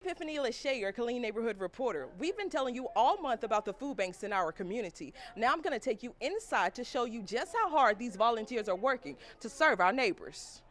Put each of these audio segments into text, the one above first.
Tiffany Lachey, your Killen neighborhood reporter. We've been telling you all month about the food banks in our community. Now I'm going to take you inside to show you just how hard these volunteers are working to serve our neighbors.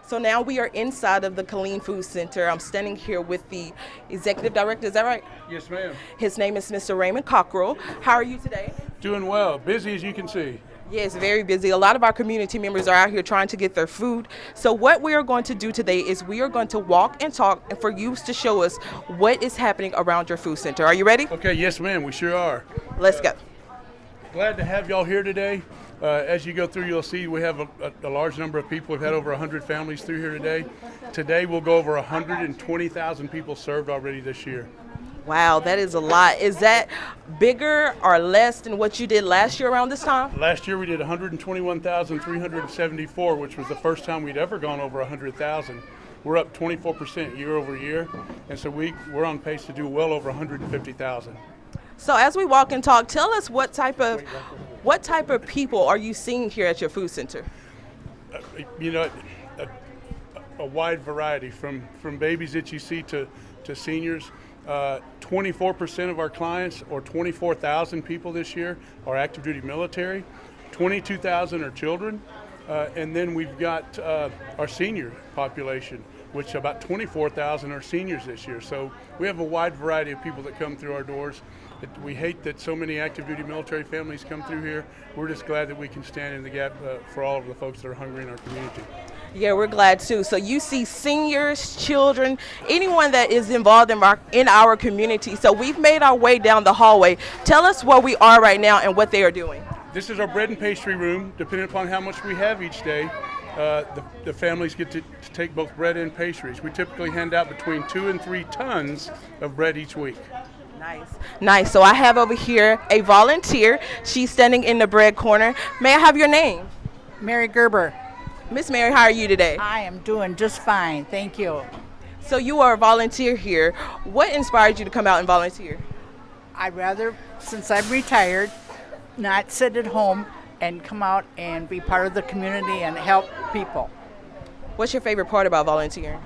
So now we are inside of the Killen Food Center. I'm standing here with the executive director, is that right? Yes, ma'am. His name is Mr. Raymond Cockrell. How are you today? Doing well. Busy as you can see. Yes, very busy. A lot of our community members are out here trying to get their food. So what we are going to do today is we are going to walk and talk and for you to show us what is happening around your food center. Are you ready? Okay, yes, ma'am. We sure are. Let's go. Glad to have y'all here today. As you go through, you'll see we have a large number of people. We've had over 100 families through here today. Today, we'll go over 120,000 people served already this year. Wow, that is a lot. Is that bigger or less than what you did last year around this time? Last year, we did 121,374, which was the first time we'd ever gone over 100,000. We're up 24% year over year, and so we're on pace to do well over 150,000. So as we walk and talk, tell us what type of people are you seeing here at your food center? A wide variety from babies that you see to seniors. 24% of our clients, or 24,000 people this year, are active duty military. 22,000 are children, and then we've got our senior population, which about 24,000 are seniors this year. So we have a wide variety of people that come through our doors. We hate that so many active duty military families come through here. We're just glad that we can stand in the gap for all of the folks that are hungry in our community. Yeah, we're glad too. So you see seniors, children, anyone that is involved in our community. So we've made our way down the hallway. Tell us where we are right now and what they are doing. This is our bread and pastry room. Depending upon how much we have each day, the families get to take both bread and pastries. We typically hand out between 2 and 3 tons of bread each week. Nice. So I have over here a volunteer. She's standing in the bread corner. May I have your name? Mary Gerber. Miss Mary, how are you today? I am doing just fine, thank you. So you are a volunteer here. What inspired you to come out and volunteer? I'd rather, since I'm retired, not sit at home and come out and be part of the community and help people. What's your favorite part about volunteering?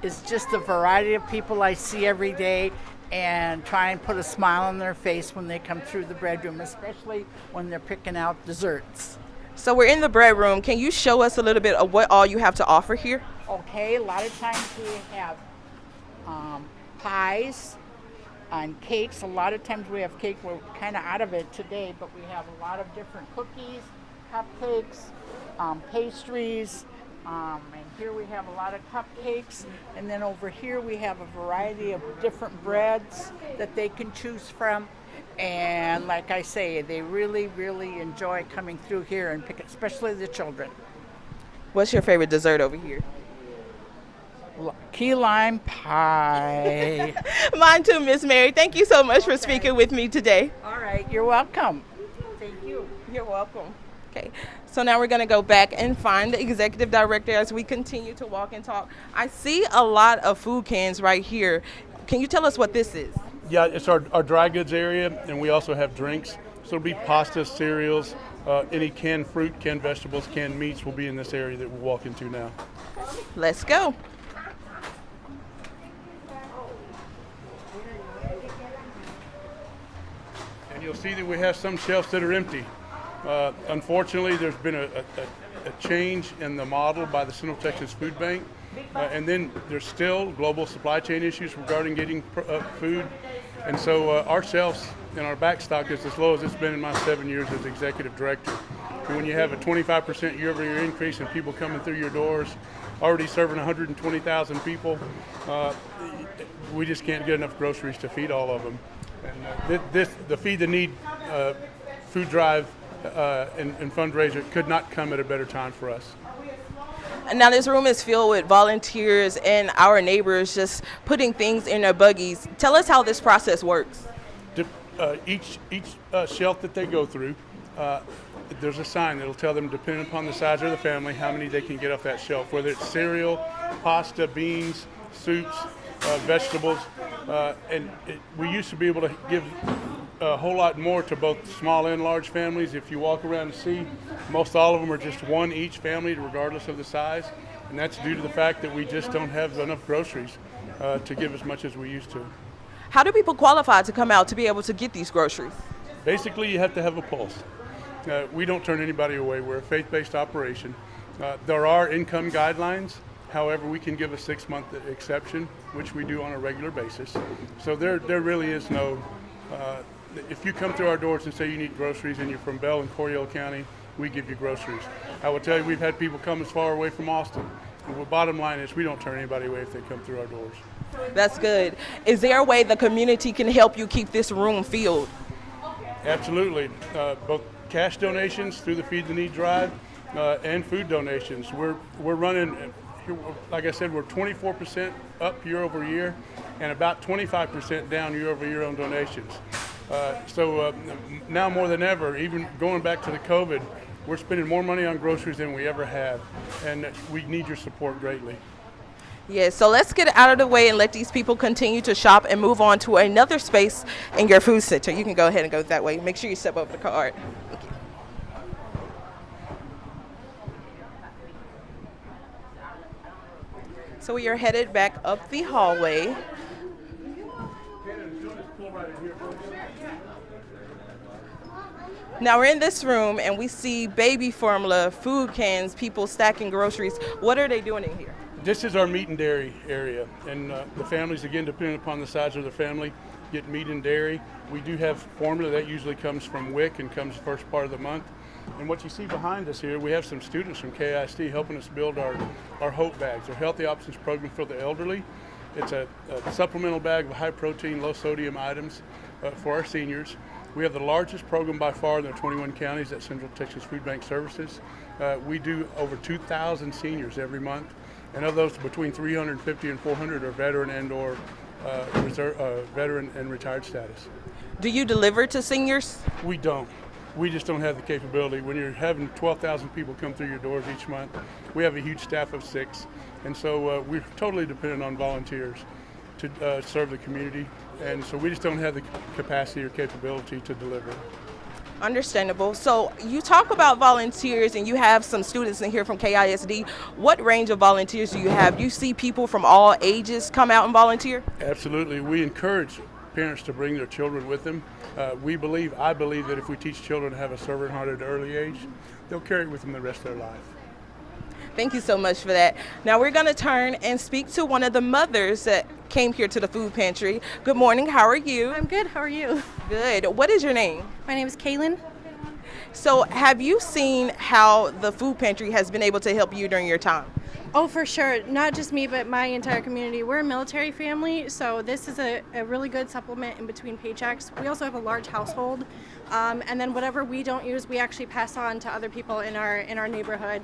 It's just the variety of people I see every day and try and put a smile on their face when they come through the bread room, especially when they're picking out desserts. So we're in the bread room. Can you show us a little bit of what all you have to offer here? Okay, a lot of times we have pies and cakes. A lot of times we have cake. We're kind of out of it today, but we have a lot of different cookies, cupcakes, pastries, and here we have a lot of cupcakes. And then over here we have a variety of different breads that they can choose from. And like I say, they really, really enjoy coming through here and pick, especially the children. What's your favorite dessert over here? Key lime pie. Mine too, Miss Mary. Thank you so much for speaking with me today. All right, you're welcome. Thank you. You're welcome. Okay, so now we're going to go back and find the executive director as we continue to walk and talk. I see a lot of food cans right here. Can you tell us what this is? Yeah, it's our dry goods area, and we also have drinks. So it'll be pasta, cereals, any canned fruit, canned vegetables, canned meats will be in this area that we'll walk into now. Let's go. And you'll see that we have some shelves that are empty. Unfortunately, there's been a change in the model by the Central Texas Food Bank. And then there's still global supply chain issues regarding getting food. And so our shelves and our back stock is as low as it's been in my 7 years as executive director. And when you have a 25% year-over-year increase in people coming through your doors, already serving 120,000 people, we just can't get enough groceries to feed all of them. And the Feed the Need food drive and fundraiser could not come at a better time for us. Now this room is filled with volunteers and our neighbors just putting things in their buggies. Tell us how this process works. Each shelf that they go through, there's a sign that'll tell them, depending upon the size of the family, how many they can get off that shelf, whether it's cereal, pasta, beans, soups, vegetables. We used to be able to give a whole lot more to both small and large families. If you walk around and see, most all of them are just one each family, regardless of the size. And that's due to the fact that we just don't have enough groceries. to give as much as we used to. How do people qualify to come out to be able to get these groceries? Basically, you have to have a pulse. We don't turn anybody away. We're a faith-based operation. There are income guidelines. However, we can give a 6-month exception, which we do on a regular basis. So there really is no, if you come through our doors and say you need groceries and you're from Bell and Coryell County, we give you groceries. I will tell you, we've had people come as far away from Austin. And the bottom line is we don't turn anybody away if they come through our doors. That's good. Is there a way the community can help you keep this room filled? Absolutely. Both cash donations through the Feed the Need drive and food donations. We're running, like I said, we're 24% up year over year and about 25% down year over year on donations. So now more than ever, even going back to the COVID, we're spending more money on groceries than we ever have, and we need your support greatly. Yes, so let's get out of the way and let these people continue to shop and move on to another space in your food center. You can go ahead and go that way. Make sure you step over the card. Thank you. So we are headed back up the hallway. Now we're in this room and we see baby formula, food cans, people stacking groceries. What are they doing in here? This is our meat and dairy area, and the families, again, depending upon the size of their family, get meat and dairy. We do have formula that usually comes from WIC and comes first part of the month. And what you see behind us here, we have some students from KXXV helping us build our HOPE bags, our Healthy Options Program for the elderly. It's a supplemental bag of high protein, low sodium items for our seniors. We have the largest program by far in the 21 counties at Central Texas Food Bank Services. We do over 2,000 seniors every month. And of those, between 350 and 400 are veteran and or veteran and retired status. Do you deliver to seniors? We don't. We just don't have the capability. When you're having 12,000 people come through your doors each month, we have a huge staff of 6. And so we're totally dependent on volunteers to serve the community. And so we just don't have the capacity or capability to deliver. Understandable. So you talk about volunteers and you have some students in here from KXXV. What range of volunteers do you have? Do you see people from all ages come out and volunteer? Absolutely. We encourage parents to bring their children with them. I believe that if we teach children to have a servant heart at an early age, they'll carry it with them the rest of their life. Thank you so much for that. Now we're going to turn and speak to one of the mothers that came here to the food pantry. Good morning. How are you? I'm good. How are you? Good. What is your name? My name is Killen. So have you seen how the food pantry has been able to help you during your time? Oh, for sure. Not just me, but my entire community. We're a military family, so this is a really good supplement in between paychecks. We also have a large household, and then whatever we don't use, we actually pass on to other people in our neighborhood,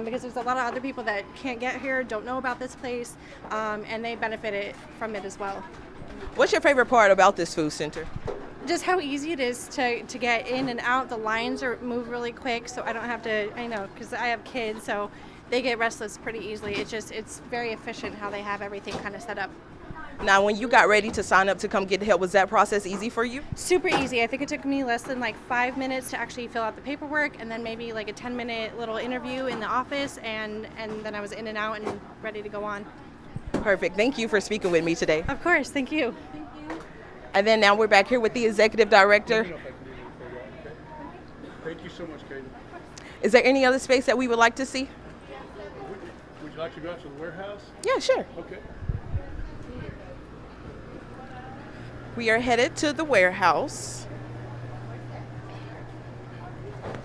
because there's a lot of other people that can't get here, don't know about this place, and they benefit from it as well. What's your favorite part about this food center? Just how easy it is to get in and out. The lines move really quick, so I don't have to, because I have kids, so they get restless pretty easily. It's very efficient how they have everything kind of set up. Now, when you got ready to sign up to come get help, was that process easy for you? Super easy. I think it took me less than 5 minutes to actually fill out the paperwork, and then maybe a 10-minute little interview in the office, and then I was in and out and ready to go on. Perfect. Thank you for speaking with me today. Of course. Thank you. And then now we're back here with the executive director. Thank you so much, Katie. Is there any other space that we would like to see? Would you like to go out to the warehouse? Yeah, sure. Okay. We are headed to the warehouse.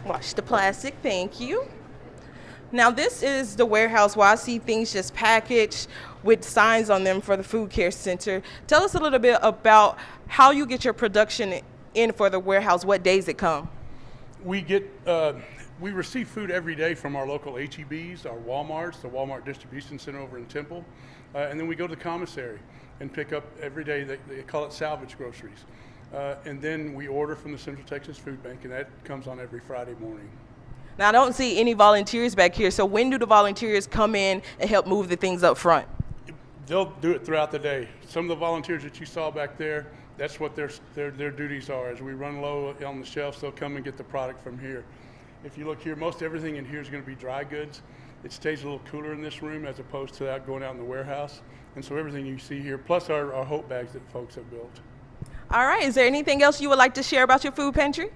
Watch the plastic, thank you. Now this is the warehouse where I see things just packaged with signs on them for the food care center. Tell us a little bit about how you get your production in for the warehouse, what days it come. We receive food every day from our local HEBs, our Walmarts, the Walmart Distribution Center over in Temple, and then we go to the commissary and pick up every day. They call it salvage groceries. And then we order from the Central Texas Food Bank, and that comes on every Friday morning. Now I don't see any volunteers back here, so when do the volunteers come in and help move the things up front? They'll do it throughout the day. Some of the volunteers that you saw back there, that's what their duties are. As we run low on the shelves, they'll come and get the product from here. If you look here, most everything in here is going to be dry goods. It stays a little cooler in this room as opposed to going out in the warehouse. And so everything you see here, plus our hope bags that folks have built. All right, is there anything else you would like to share about your food pantry?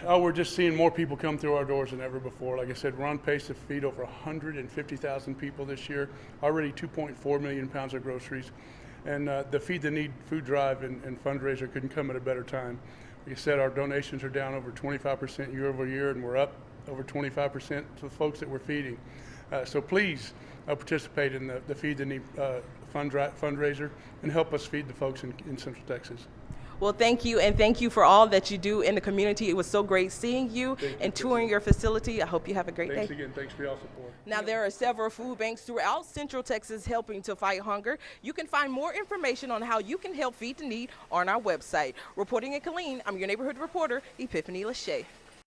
Oh, we're just seeing more people come through our doors than ever before. Like I said, we're on pace to feed over 150,000 people this year, already 2.4 million pounds of groceries. And the Feed the Need food drive and fundraiser couldn't come at a better time. Like I said, our donations are down over 25% year over year, and we're up over 25% to the folks that we're feeding. So please participate in the Feed the Need fundraiser and help us feed the folks in Central Texas. Well, thank you, and thank you for all that you do in the community. It was so great seeing you and touring your facility. I hope you have a great day. Thanks again. Thanks for your support. Now, there are several food banks throughout Central Texas helping to fight hunger. You can find more information on how you can help Feed the Need on our website. Reporting in Killen, I'm your neighborhood reporter, Epiphany Lachey.